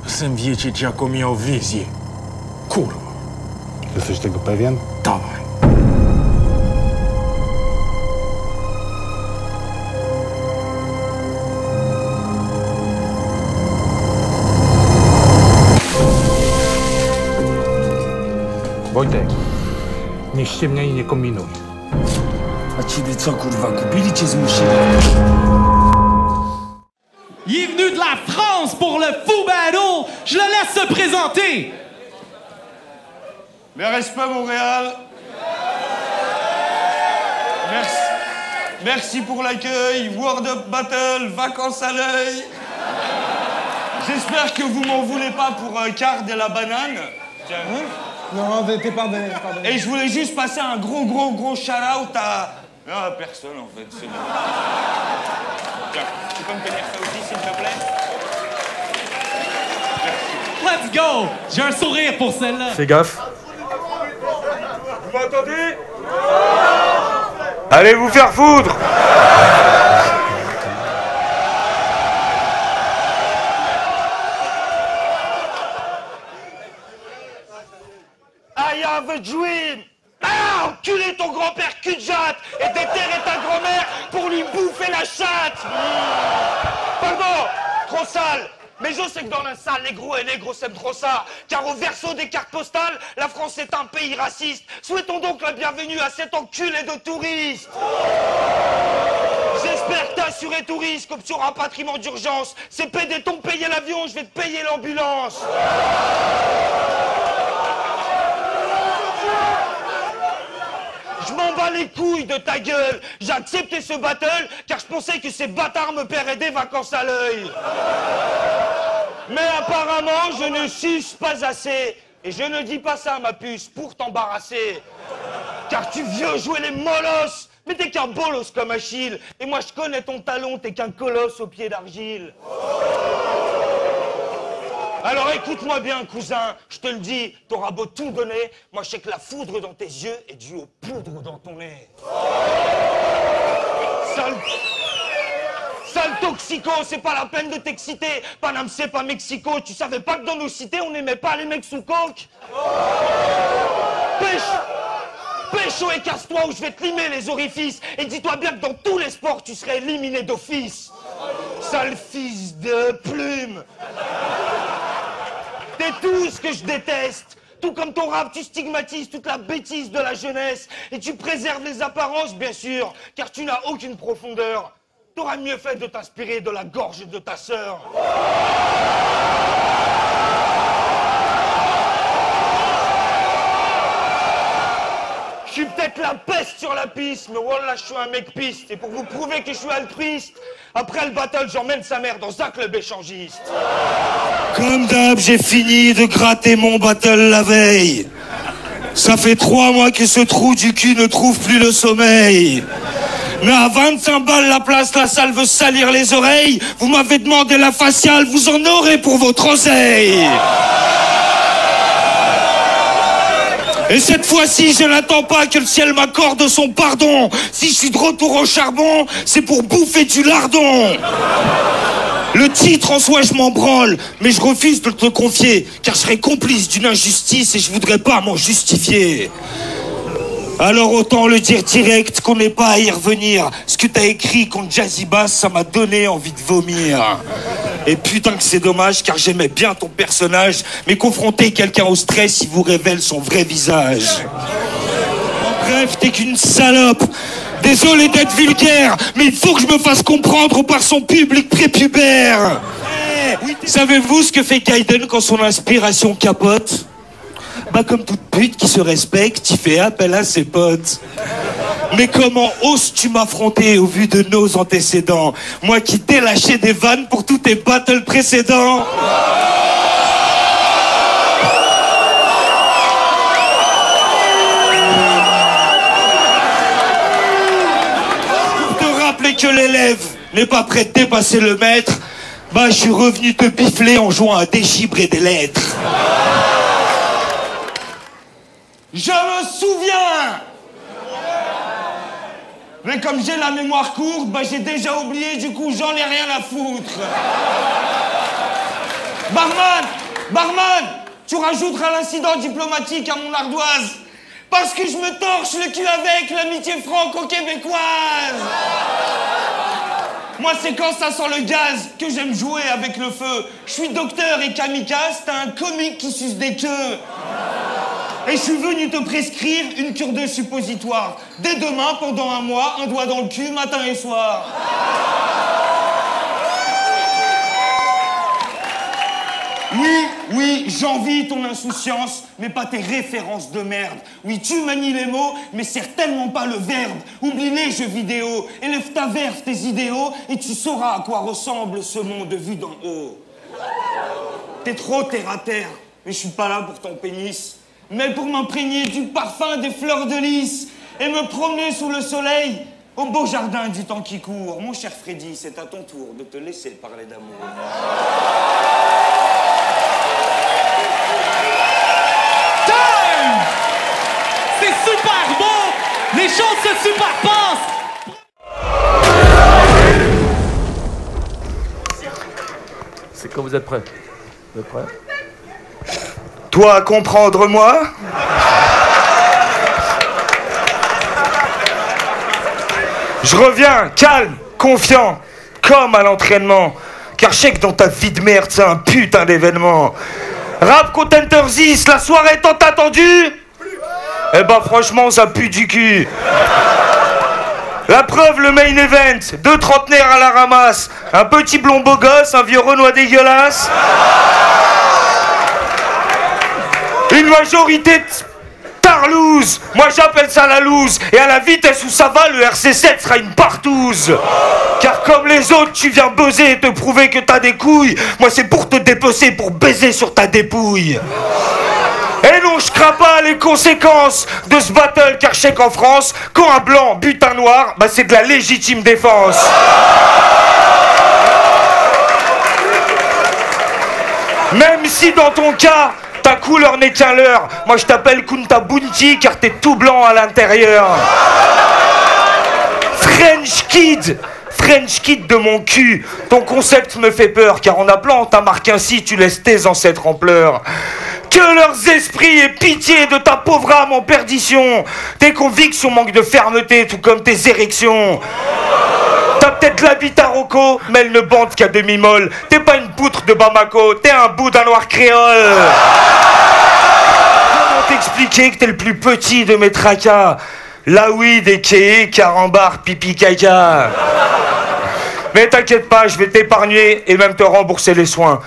Jsem větší jako miał wizję. Kurwa. Jesteś tego pewien? Dawaj. Wojtek, nie ściemniaj i nie kombinuj. A ciebie co, kurwa, kupili cię zmusili? Il est venu de la France pour le Fou Battle. Je le laisse se présenter. Mes respects, Montréal. Merci. Merci pour l'accueil. World of Battle, vacances à l'œil. J'espère que vous m'en voulez pas pour Card et la banane. Tiens. Non, t'es pardonné. Et je voulais juste passer un gros shout-out à... Ah, personne, en fait, c'est bon. Tiens, tu peux me tenir ça aussi, s'il te plaît? Let's go. J'ai un sourire pour celle-là. Fais gaffe. Vous m'entendez? Allez vous faire foudre! I have a dream! Ah, enculé ton grand-père cul de jatte et déterrer ta grand-mère pour lui bouffer la chatte! Pardon, trop sale! Mais je sais que dans la salle, les gros et négros s'aiment trop ça, car au verso des cartes postales, la France est un pays raciste. Souhaitons donc la bienvenue à cet enculé de touristes. J'espère que t'as assuré touriste, option rapatriement d'urgence. C'est PD t'ont payé l'avion, je vais te payer l'ambulance. Je m'en bats les couilles de ta gueule. J'ai accepté ce battle car je pensais que ces bâtards me paieraient des vacances à l'œil. Mais apparemment, je ne suce pas assez. Et je ne dis pas ça, ma puce, pour t'embarrasser. Car tu viens jouer les molosses. Mais t'es qu'un bolos comme Achille. Et moi, je connais ton talon, t'es qu'un colosse au pied d'argile. Alors écoute-moi bien, cousin, je te le dis, t'auras beau tout donner, moi je sais que la foudre dans tes yeux est due aux poudres dans ton nez. Sale toxico, c'est pas la peine de t'exciter. Paname, c'est pas Mexico, tu savais pas que dans nos cités, on n'aimait pas les mecs sous coke? Pécho et casse-toi ou je vais te limer les orifices. Et dis-toi bien que dans tous les sports, tu serais éliminé d'office. Sale fils de plume. T'es tout ce que je déteste. Tout comme ton rap, tu stigmatises toute la bêtise de la jeunesse. Et tu préserves les apparences, bien sûr, car tu n'as aucune profondeur. T'aurais mieux fait de t'inspirer de la gorge de ta sœur. Je suis peut-être la peste sur la piste, mais voilà, je suis un mec piste. Et pour vous prouver que je suis altruiste, après le battle, j'emmène sa mère dans un club échangiste. Comme d'hab, j'ai fini de gratter mon battle la veille. Ça fait 3 mois que ce trou du cul ne trouve plus le sommeil. Mais à 25 balles la place, la salle veut salir les oreilles. Vous m'avez demandé la faciale, vous en aurez pour votre oseille. Et cette fois-ci, je n'attends pas que le ciel m'accorde son pardon. Si je suis de retour au charbon, c'est pour bouffer du lardon. Le titre en soi, je m'en branle, mais je refuse de te le confier, car je serais complice d'une injustice et je voudrais pas m'en justifier. Alors autant le dire direct qu'on n'est pas à y revenir. Ce que t'as écrit contre Jazzy Bass, ça m'a donné envie de vomir. Et putain que c'est dommage, car j'aimais bien ton personnage, mais confronter quelqu'un au stress, il vous révèle son vrai visage. Bref, t'es qu'une salope. Désolé d'être vulgaire, mais il faut que je me fasse comprendre par son public prépubère. Savez-vous ce que fait Gaiden quand son inspiration capote? Bah comme toute pute qui se respecte, il fait appel à ses potes. Mais comment oses-tu m'affronter au vu de nos antécédents? Moi qui t'ai lâché des vannes pour tous tes battles précédents. Pour te rappeler que l'élève n'est pas prêt de dépasser le maître, bah je suis revenu te bifler en jouant à déchiffrer des lettres. Je me souviens! Mais comme j'ai la mémoire courte, bah j'ai déjà oublié, du coup j'en ai rien à foutre. Barman, tu rajouteras l'incident diplomatique à mon ardoise. Parce que je me torche le cul avec l'amitié franco-québécoise. Moi, c'est quand ça sent le gaz que j'aime jouer avec le feu. Je suis docteur et kamikaze, t'as un comique qui suce des queues. Et je suis venu te prescrire une cure de suppositoire. Dès demain, pendant un mois, un doigt dans le cul, matin et soir. Oui, j'envie ton insouciance, mais pas tes références de merde. Oui, tu manies les mots, mais certainement pas le verbe. Oublie les jeux vidéo, élève ta verve, tes idéaux, et tu sauras à quoi ressemble ce monde vu d'en haut. T'es trop terre à terre, mais je suis pas là pour ton pénis, mais pour m'imprégner du parfum des fleurs de lys et me promener sous le soleil au beau jardin du temps qui court. Mon cher Freddy, c'est à ton tour de te laisser parler d'amour. C'est super beau! Les choses se superposent! C'est quand vous êtes prêts. Vous êtes prêts? Toi, comprendre-moi? Je reviens, calme, confiant, comme à l'entraînement. Car je sais que dans ta vie de merde, c'est un putain d'événement. Rap Contender Zis, la soirée tant attendue? Eh ben franchement, ça pue du cul. La preuve, le main event, 2 trentenaires à la ramasse, un petit blond beau gosse, un vieux Renoir dégueulasse, une majorité de tarlouse. Moi j'appelle ça la loose. Et à la vitesse où ça va, le RC7 sera une partouze. Car comme les autres, tu viens buzzer et te prouver que t'as des couilles. Moi c'est pour te dépecer, pour baiser sur ta dépouille. Et non, je crains pas les conséquences de ce battle, car je sais qu'en France, quand un blanc bute un noir, bah c'est de la légitime défense. Même si dans ton cas, ta couleur n'est qu'un leurre, moi je t'appelle Kunta Bunti, car t'es tout blanc à l'intérieur. French Kid de mon cul, ton concept me fait peur, car en appelant ta marque ainsi, tu laisses tes ancêtres en pleurs. Que leurs esprits aient pitié de ta pauvre âme en perdition. Tes convictions manquent de fermeté, tout comme tes érections. T'as peut-être la bite à Rocco, mais elle ne bande qu'à demi-molle. T'es pas une poutre de Bamako, t'es un bout d'un noir créole. Comment t'expliquer que t'es le plus petit de mes tracas? La weed, équé, carambar, pipi, caca. Mais t'inquiète pas, je vais t'épargner et même te rembourser les soins.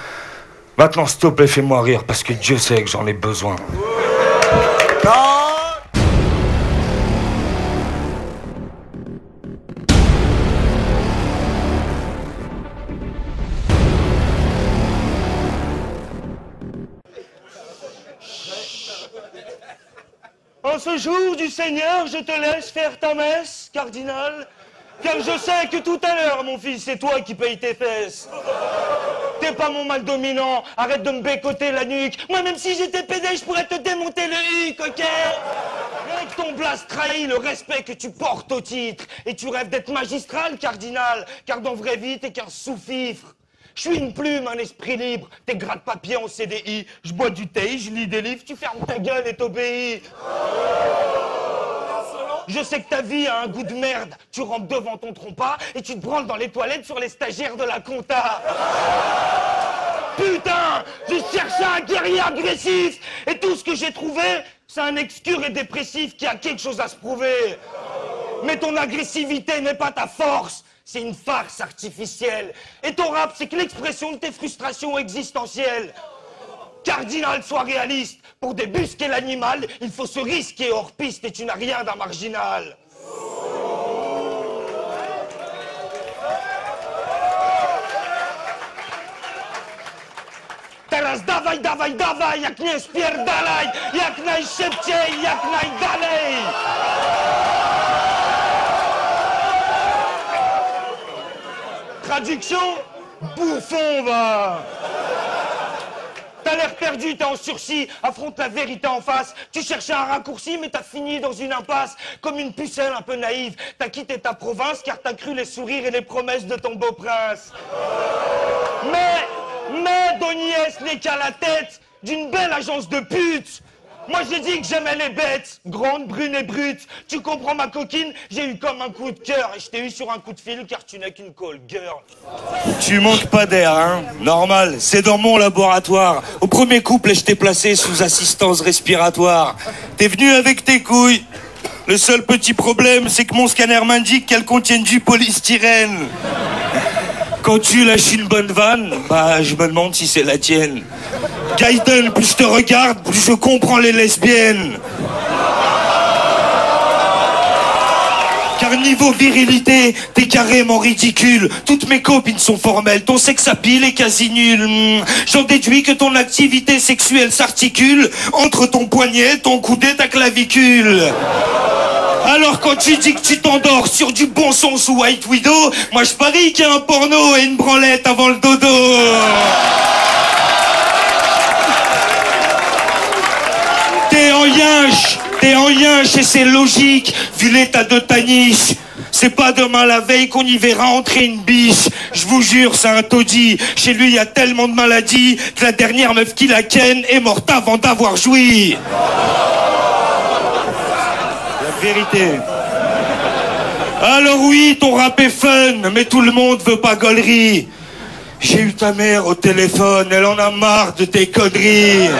Maintenant, s'il te plaît, fais-moi rire, parce que Dieu sait que j'en ai besoin. En ce jour du Seigneur, je te laisse faire ta messe, cardinal, car je sais que tout à l'heure, mon fils, c'est toi qui payes tes fesses. T'es pas mon mal dominant, arrête de me bécoter la nuque. Moi, même si j'étais pédé, je pourrais te démonter le huc, ok? Avec ton blast trahit le respect que tu portes au titre. Et tu rêves d'être magistral, cardinal, car dans vraie vie, t'es qu'un sous-fifre. Je suis une plume, un esprit libre, t'es gratte-papier en CDI. Je bois du thé, je lis des livres, tu fermes ta gueule et t'obéis. Je sais que ta vie a un goût de merde. Tu rentres devant ton trompas et tu te branles dans les toilettes sur les stagiaires de la compta. Putain, je cherchais un guerrier agressif et tout ce que j'ai trouvé, c'est un excure et dépressif qui a quelque chose à se prouver. Mais ton agressivité n'est pas ta force, c'est une farce artificielle. Et ton rap, c'est que l'expression de tes frustrations existentielles. Cardinal, sois réaliste. Pour débusquer l'animal, il faut se risquer hors piste et tu n'as rien d'un marginal. Teraz dawaj, dawaj, dawaj, jak nie spierdalaj, jak najszybciej, jak najdalej. Traduction, bouffon va. T'as l'air perdu, t'es en sursis, affronte la vérité en face. Tu cherchais un raccourci, mais t'as fini dans une impasse. Comme une pucelle un peu naïve, t'as quitté ta province car t'as cru les sourires et les promesses de ton beau prince. Mais Adonis n'est qu'à la tête d'une belle agence de putes. Moi j'ai dit que j'aimais les bêtes, grandes, brunes et brutes. Tu comprends ma coquine? J'ai eu comme un coup de cœur et je t'ai eu sur un coup de fil car tu n'es qu'une call girl. Tu manques pas d'air, hein? Normal, c'est dans mon laboratoire. Au premier couple, je t'ai placé sous assistance respiratoire. T'es venu avec tes couilles. Le seul petit problème, c'est que mon scanner m'indique qu'elles contiennent du polystyrène. Quand tu lâches une bonne vanne, bah je me demande si c'est la tienne. Gaiden, plus je te regarde, plus je comprends les lesbiennes. Car niveau virilité, t'es carrément ridicule. Toutes mes copines sont formelles, ton sex appeal est quasi nul. J'en déduis que ton activité sexuelle s'articule entre ton poignet, ton coude et ta clavicule. Alors quand tu dis que tu t'endors sur du bon son sous White Widow, moi je parie qu'il y a un porno et une branlette avant le dodo. T'es en yinche et c'est logique, vu l'état de ta niche. C'est pas demain la veille qu'on y verra entrer une biche. Je vous jure, c'est un taudis. Chez lui, il y a tellement de maladies que la dernière meuf qui la ken est morte avant d'avoir joui. La vérité. Alors oui, ton rap est fun, mais tout le monde veut pas gaulerie. J'ai eu ta mère au téléphone, elle en a marre de tes conneries.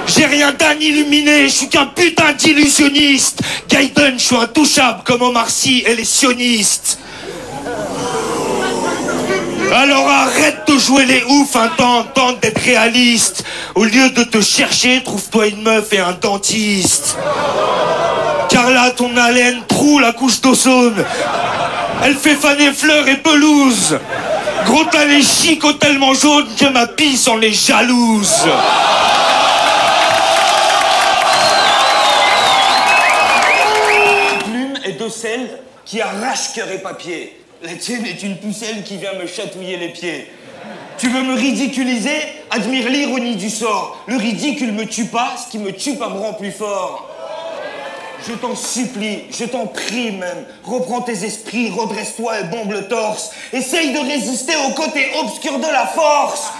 J'ai rien d'un illuminé, je suis qu'un putain d'illusionniste. Gaiden, je suis intouchable comme Omar Sy et les sionistes. Alors arrête de jouer les oufs un temps, tente d'être réaliste. Au lieu de te chercher, trouve-toi une meuf et un dentiste. Car là, ton haleine troue la couche d'ozone. Elle fait faner fleurs et pelouses. Gros, t'as les chicots tellement jaunes que ma pisse en les jalouse. De celle qui arrache cœur et papier. La tienne est une pucelle qui vient me chatouiller les pieds. Tu veux me ridiculiser? Admire l'ironie du sort. Le ridicule me tue pas, ce qui me tue pas me rend plus fort. Je t'en supplie, je t'en prie même. Reprends tes esprits, redresse-toi et bombe le torse. Essaye de résister au côté obscur de la force.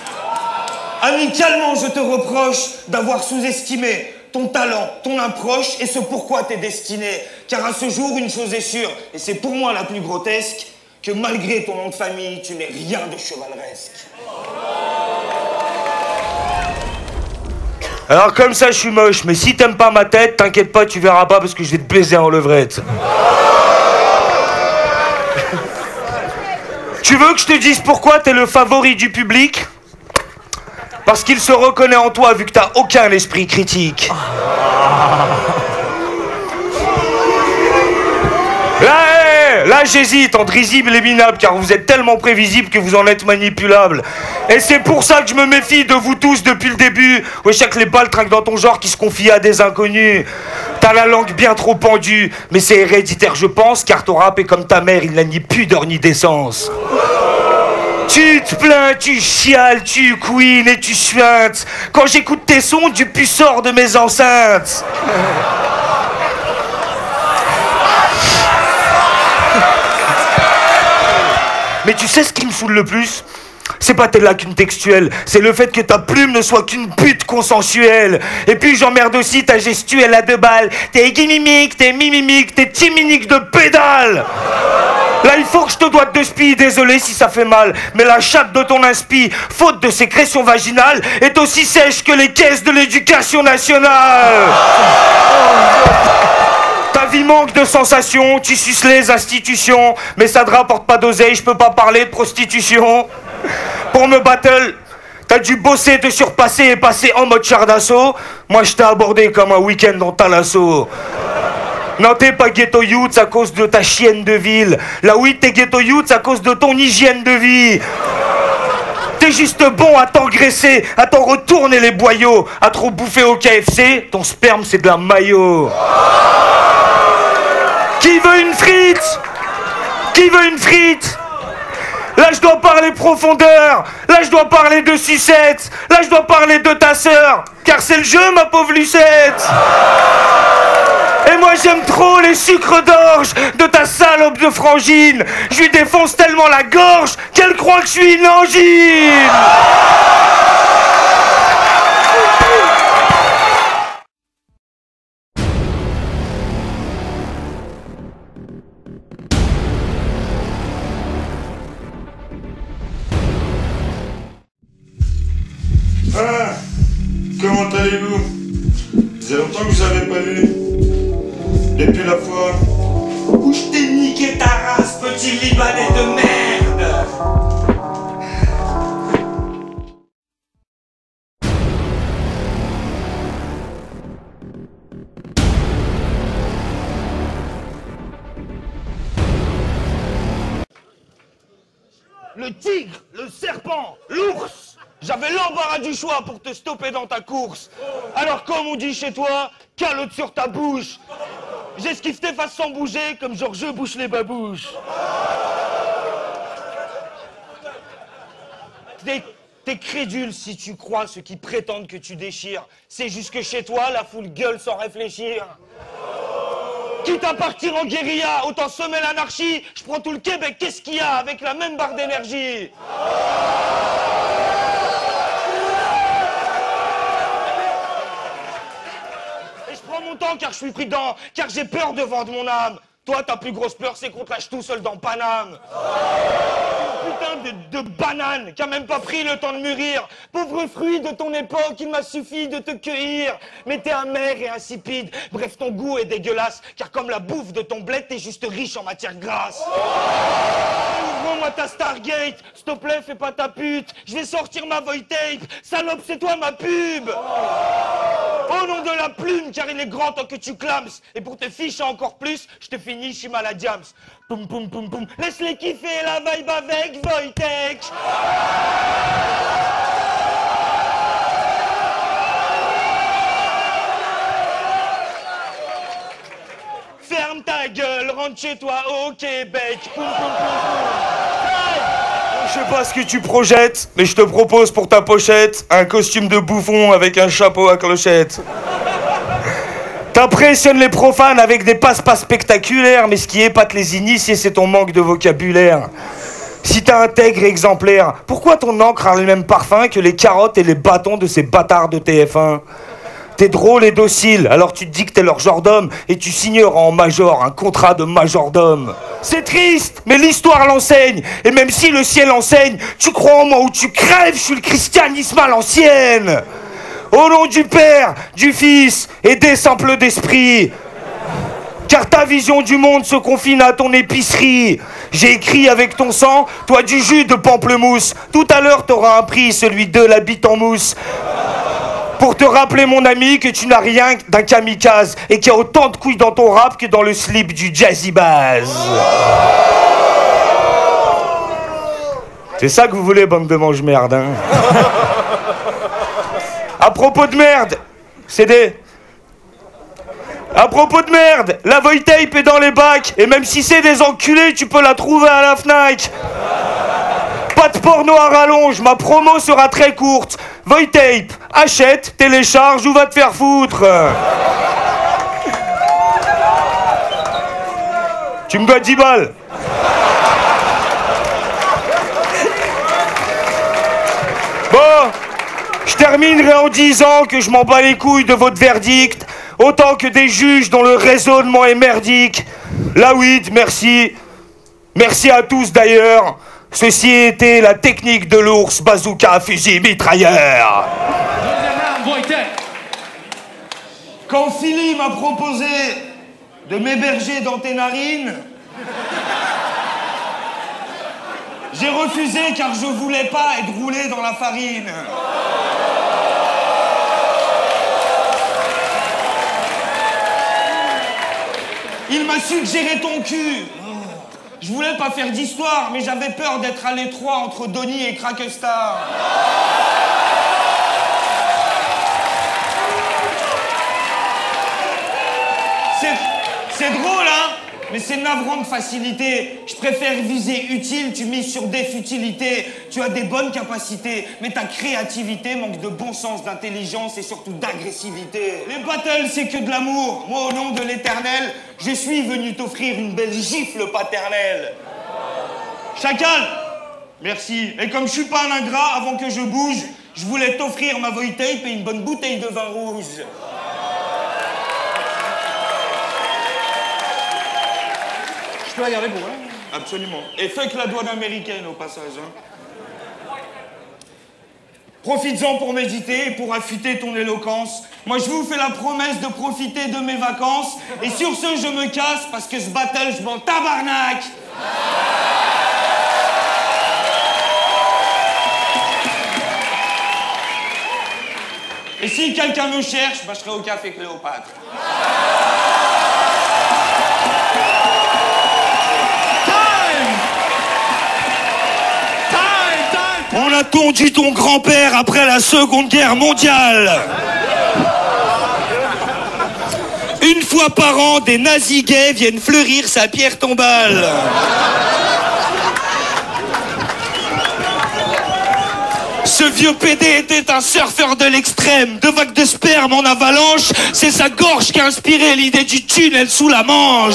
Amicalement, je te reproche d'avoir sous-estimé ton talent, ton approche et ce pourquoi t'es destiné. Car à ce jour, une chose est sûre, et c'est pour moi la plus grotesque, que malgré ton nom de famille, tu n'es rien de chevaleresque. Alors comme ça, je suis moche, mais si t'aimes pas ma tête, t'inquiète pas, tu verras pas parce que je vais te baiser en levrette. Tu veux que je te dise pourquoi t'es le favori du public ? Parce qu'il se reconnaît en toi vu que t'as aucun esprit critique. Là j'hésite entre risible et minable car vous êtes tellement prévisible que vous en êtes manipulable. Et c'est pour ça que je me méfie de vous tous depuis le début. Wesh, chaque les balles trinquent dans ton genre qui se confie à des inconnus. T'as la langue bien trop pendue, mais c'est héréditaire je pense car ton rap est comme ta mère, il n'a ni pudeur ni décence. Tu te plains, tu chiales, tu couines et tu suintes. Quand j'écoute tes sons, du pu sort de mes enceintes. Mais tu sais ce qui me saoule le plus ? C'est pas tes lacunes textuelles, c'est le fait que ta plume ne soit qu'une pute consensuelle. Et puis j'emmerde aussi ta gestuelle à deux balles. T'es guimimique, t'es mimimique, t'es timinique de pédale. Là, il faut que je te doite de spi, désolé si ça fait mal. Mais la chatte de ton inspi, faute de sécrétion vaginale, est aussi sèche que les caisses de l'éducation nationale. Ta vie manque de sensations, tu suces les institutions. Mais ça te rapporte pas d'oseille, je peux pas parler de prostitution. Pour me battle, t'as dû bosser, te surpasser et passer en mode char d'assaut. Moi, je t'ai abordé comme un week-end dans Talasso. Non, t'es pas ghetto youth à cause de ta chienne de ville. Là oui, t'es ghetto youth à cause de ton hygiène de vie. T'es juste bon à t'engraisser, à t'en retourner les boyaux, à trop bouffer au KFC, ton sperme c'est de la mayo. Qui veut une frite? Qui veut une frite? Là je dois parler profondeur, là je dois parler de sucette, là je dois parler de ta sœur, car c'est le jeu ma pauvre Lucette. Et moi j'aime trop les sucres d'orge de ta salope de frangine. Je lui défonce tellement la gorge qu'elle croit que je suis une angine. Ah, comment allez-vous? Ça fait longtemps que vous avez pas vu. Depuis la fois Où je t'ai niqué ta race, petit Libanais de merde. Le tigre, le serpent, l'ours. J'avais l'embarras du choix pour te stopper dans ta course. Alors comme on dit chez toi, calotte sur ta bouche. J'esquive tes faces sans bouger, comme genre je bouche les babouches. T'es crédule si tu crois ceux qui prétendent que tu déchires. C'est juste que chez toi, la foule gueule sans réfléchir. Quitte à partir en guérilla, autant semer l'anarchie. Je prends tout le Québec, qu'est-ce qu'il y a avec la même barre d'énergie? Et je prends mon temps car je suis prudent, car j'ai peur de vendre mon âme. Toi, ta plus grosse peur, c'est qu'on te lâche tout seul dans Paname. Putain de banane qui a même pas pris le temps de mûrir. Pauvre fruit de ton époque, il m'a suffi de te cueillir. Mais t'es amer et insipide, bref ton goût est dégueulasse. Car comme la bouffe de ton bled, t'es juste riche en matière grasse. Ouvre-moi ta Stargate, s'il te plaît fais pas ta pute. Je vais sortir ma void tape, salope c'est toi ma pub. Au nom de la plume, car il est grand temps que tu clames. Et pour te ficher encore plus, je te finis chez Maladiams. Poum poum poum poum, laisse-les kiffer la vibe avec Wojtek. Ferme ta gueule, rentre chez toi au Québec. Poum poum poum poum. Je sais pas ce que tu projettes, mais je te propose pour ta pochette un costume de bouffon avec un chapeau à clochette. T'impressionnes les profanes avec des passe-passe spectaculaires, mais ce qui épate les initiés, c'est ton manque de vocabulaire. Si t'es intègre et exemplaire, pourquoi ton encre a le même parfum que les carottes et les bâtons de ces bâtards de TF1 ? T'es drôle et docile, alors tu te dis que t'es leur genre d'homme et tu signeras en major un contrat de majordome. C'est triste, mais l'histoire l'enseigne. Et même si le ciel enseigne, tu crois en moi ou tu crèves, je suis le christianisme à l'ancienne. Au nom du Père, du Fils et des simples d'esprit. Car ta vision du monde se confine à ton épicerie. J'ai écrit avec ton sang, toi du jus de pamplemousse. Tout à l'heure t'auras un prix, celui de la bite en mousse. Pour te rappeler mon ami que tu n'as rien d'un kamikaze et qu'il y a autant de couilles dans ton rap que dans le slip du Jazzy Bass. C'est ça que vous voulez, bande de mange-merde, hein. À propos de merde, À propos de merde, la void tape est dans les bacs. Et même si c'est des enculés, tu peux la trouver à la Fnac. Pas de porno à rallonge, ma promo sera très courte. Void tape, achète, télécharge ou va te faire foutre. Tu me dois 10 balles. Bon, je terminerai en disant que je m'en bats les couilles de votre verdict, autant que des juges dont le raisonnement est merdique. La weed, merci. Merci à tous d'ailleurs. Ceci était la technique de l'ours, bazooka, fusil, mitrailleur. Quand Philly m'a proposé de m'héberger dans tes narines, j'ai refusé car je voulais pas être roulé dans la farine. Il m'a suggéré ton cul. Je voulais pas faire d'histoire, mais j'avais peur d'être à l'étroit entre Donnie et Crackestar. C'est drôle, hein? Mais c'est navrant de facilité. Je préfère viser utile, tu mises sur des futilités. Tu as des bonnes capacités, mais ta créativité manque de bon sens, d'intelligence et surtout d'agressivité. Les battles, c'est que de l'amour. Moi, au nom de l'éternel, je suis venu t'offrir une belle gifle paternelle. Chacal, merci. Et comme je suis pas un ingrat, avant que je bouge, je voulais t'offrir ma void tape et une bonne bouteille de vin rouge. Je peux la garder pour moi? Absolument. Et fuck la douane américaine au passage. Hein. Profites-en pour méditer et pour affûter ton éloquence. Moi, je vous fais la promesse de profiter de mes vacances. Et sur ce, je me casse parce que ce battle, je m'en tabarnak. Et si quelqu'un me cherche, bah, je serai au café Cléopâtre. On a tondu ton grand-père après la Seconde Guerre mondiale. Une fois par an, des nazis gays viennent fleurir sa pierre tombale. Ce vieux PD était un surfeur de l'extrême. De vagues de sperme en avalanche, c'est sa gorge qui a inspiré l'idée du tunnel sous la Manche.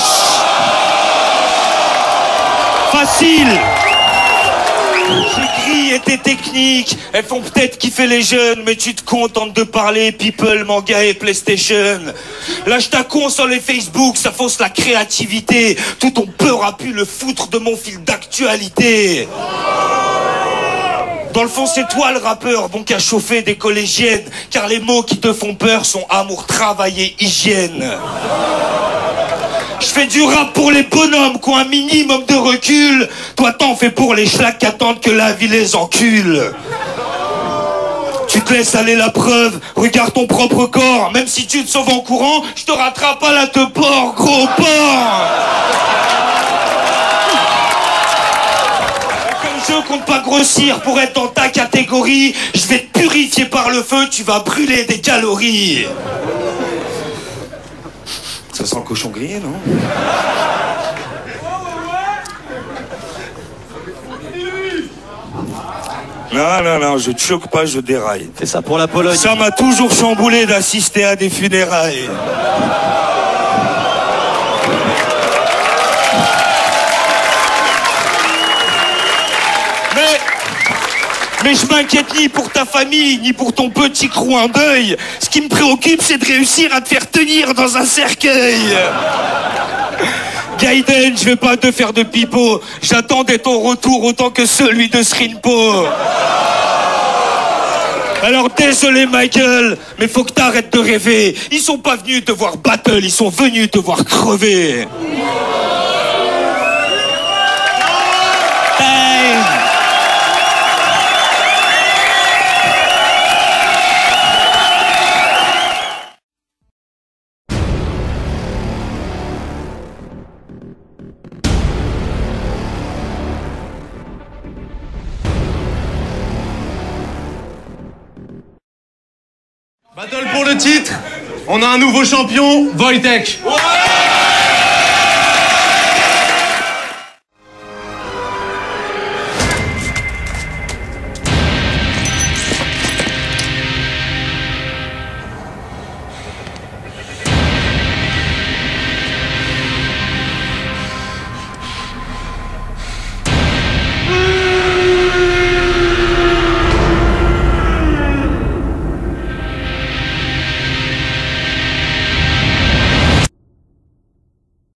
Facile. J'écris et tes techniques, elles font peut-être kiffer les jeunes, mais tu te contentes de parler people, manga et PlayStation. Lâche ta console et Facebook, ça fausse la créativité. Tout ton peur a pu le foutre de mon fil d'actualité. Dans le fond, c'est toi le rappeur, bon qu'à chauffer des collégiennes, car les mots qui te font peur sont amour, travail et hygiène. Je fais du rap pour les bonhommes qui ont un minimum de recul. Toi, t'en fais pour les schlacs qui attendent que la vie les encule. Tu te laisses aller la preuve, regarde ton propre corps. Même si tu te sauves en courant, je te rattrape à la te porc, gros porc. Je compte pas grossir pour être dans ta catégorie. Je vais te purifier par le feu, tu vas brûler des calories. Ça sent le cochon grillé, non? Non, je te choque pas, je déraille. Fais ça pour la Pologne. Ça m'a toujours chamboulé d'assister à des funérailles. Mais je m'inquiète ni pour ta famille, ni pour ton petit crew en deuil. Ce qui me préoccupe, c'est de réussir à te faire tenir dans un cercueil. Gaiden, je vais pas te faire de pipeau. J'attendais ton retour autant que celui de Srinpo. Alors désolé Michael, mais faut que t'arrêtes de rêver. Ils sont pas venus te voir battle, ils sont venus te voir crever. Battle pour le titre, on a un nouveau champion, Wojtek. Ouais.